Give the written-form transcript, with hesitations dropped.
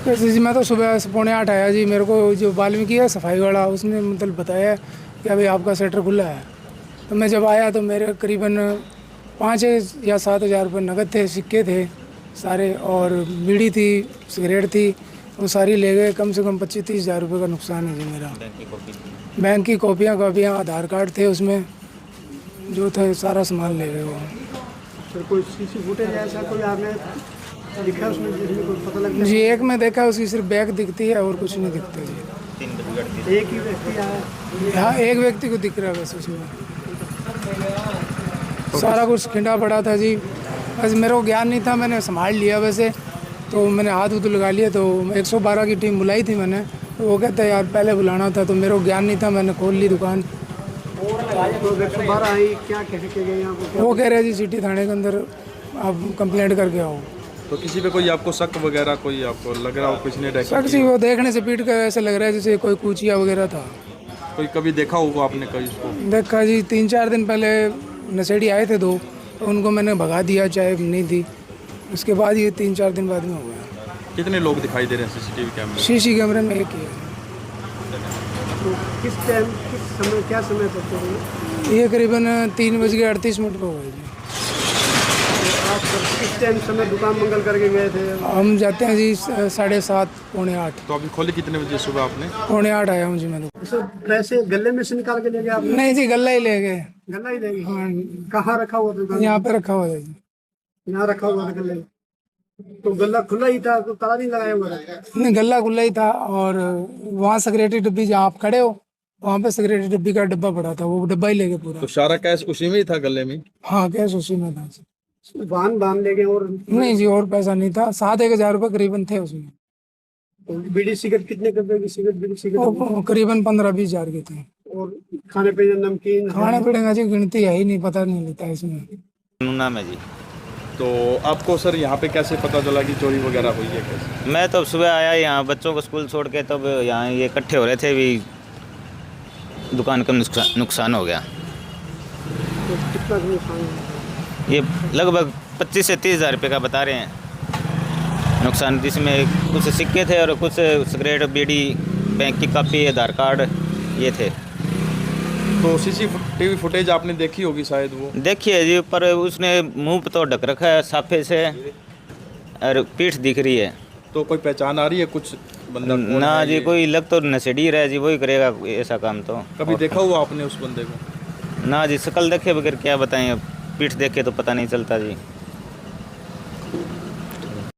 कैसे जी, मैं तो सुबह 7:45 आया जी। मेरे को जो वाल्मीकि है सफाई वाला, उसने मतलब बताया कि अभी आपका शटर खुला है। तो मैं जब आया तो मेरे करीबन 5 या 7 हज़ार रुपये नकद थे, सिक्के थे सारे, और बीड़ी थी, सिगरेट थी, वो सारी ले गए। कम से कम 25-30 हज़ार रुपये का नुकसान है जी मेरा। बैंक की कॉपियाँ आधार कार्ड थे उसमें, जो थे सारा सामान ले गए वो। सर कोई सीसी फुटेज ऐसा कोई आपने दिखा उसमें जिसमें कोई पता लग जी, एक में देखा, उसकी सिर्फ बैग दिखती है और कुछ नहीं दिखता जी। एक ही व्यक्ति आया? हाँ, एक व्यक्ति को दिख रहा है बस उसमें। सारा कुछ खिंडा पड़ा था जी। बस मेरे को ज्ञान नहीं था, मैंने संभाल लिया वैसे, तो मैंने हाथ उठ लगा लिया। तो 112 की टीम बुलाई थी मैंने, तो वो कहते यार पहले बुलाना था, तो मेरे को ज्ञान नहीं था, मैंने खोल ली दुकान। तो 112 आई, क्या कह के गए यहाँ पे? वो कह रहे जी सिटी थाने के अंदर आप कंप्लेंट करके आओ। तो किसी पे कोई आपको शक वगैरह कोई आपको लग रहा हो किसी ने अटैक शक सी, वो देखने से पीट कर ऐसे लग रहा है जैसे कोई कूचिया वगैरह था। कोई कभी देखा होगा आपने कहीं उसको? देखा जी, 3-4 दिन पहले नशेड़ी आए थे 2, तो उनको मैंने भगा दिया, चाय नहीं थी। उसके बाद ये 3-4 दिन बाद में हो गया। कितने लोग दिखाई दे रहे हैं सीसीटीवी कैमरे? शीशी कैमरे में एक ही है। तो किस टाइम, किस समय, क्या समय तक थे? ये करीबन 3:38 पर हुआ है जी। आप किस टाइम समय दुकान मंगल करके गए थे? हम जाते हैं जी 7:30 पौने 8। तो अभी खोली कितने बजे सुबह आपने? पौने 8 आया हूँ जी मैं तो। सर पैसे गले में से निकाल के ले गए आप? नहीं जी, गल्ला ही ले गए। गला ही ले गए? हाँ, कहाँ रखा हुआ था? यहाँ पे रखा हुआ है जी। यहाँ रखा हुआ था गले? तो गला खुला ही था, तो ताला नहीं लगाया हुआ था? नहीं, गल्ला खुला ही था। और वहाँ सिगरेटी डिब्बी, जहाँ आप खड़े हो वहाँ पे सिगरेटी डिब्बी का डब्बा पड़ा था, वो डब्बा ही ले गए पूरा। तो सारा कैश उसी में ही था गले में? हाँ, कैश उसी में था। बांध ले गए? और नहीं जी, और पैसा नहीं था। 7-1 हज़ार रुपये करीबन थे उसमें। तो बीड़ी सिगरेट कितने रुपए की सिगरेट, बीड़ी सिगरेट? वो करीबन 15-20 हज़ार के थे। और खाने पीने नमकीन? खाने पीने का जी गिनती है ही नहीं, पता नहीं लेता इसमें। नाम है जी। तो आपको सर यहाँ पे कैसे पता चला कि चोरी वगैरह हुई है कैसे? मैं तो सुबह आया यहाँ बच्चों को स्कूल छोड़ के, तब यहाँ ये इकट्ठे हो रहे थे, भी दुकान का नुकसान हो गया। तो कितना नुकसान है? ये लगभग 25 से 30 हज़ार रुपये का बता रहे हैं नुकसान, जिसमें कुछ सिक्के थे और कुछ सिगरेट, बीड़ी, बैंक की कॉपी, आधार कार्ड ये थे। तो सीसीटीवी फुटेज आपने देखी होगी शायद? वो देखिए जी, पर उसने मुंह पे तो ढक रखा है साफे से, और पीठ दिख रही है। तो कोई पहचान आ रही है कुछ बंदा? कौन ना है जी, ये? कोई लग तो नशेड़ी रहा है जी, वही करेगा ऐसा काम तो। कभी देखा हुआ आपने उस बंदे को? ना जी, शक्ल देखे बगैर क्या बताएं, पीठ देखे तो पता नहीं चलता जी।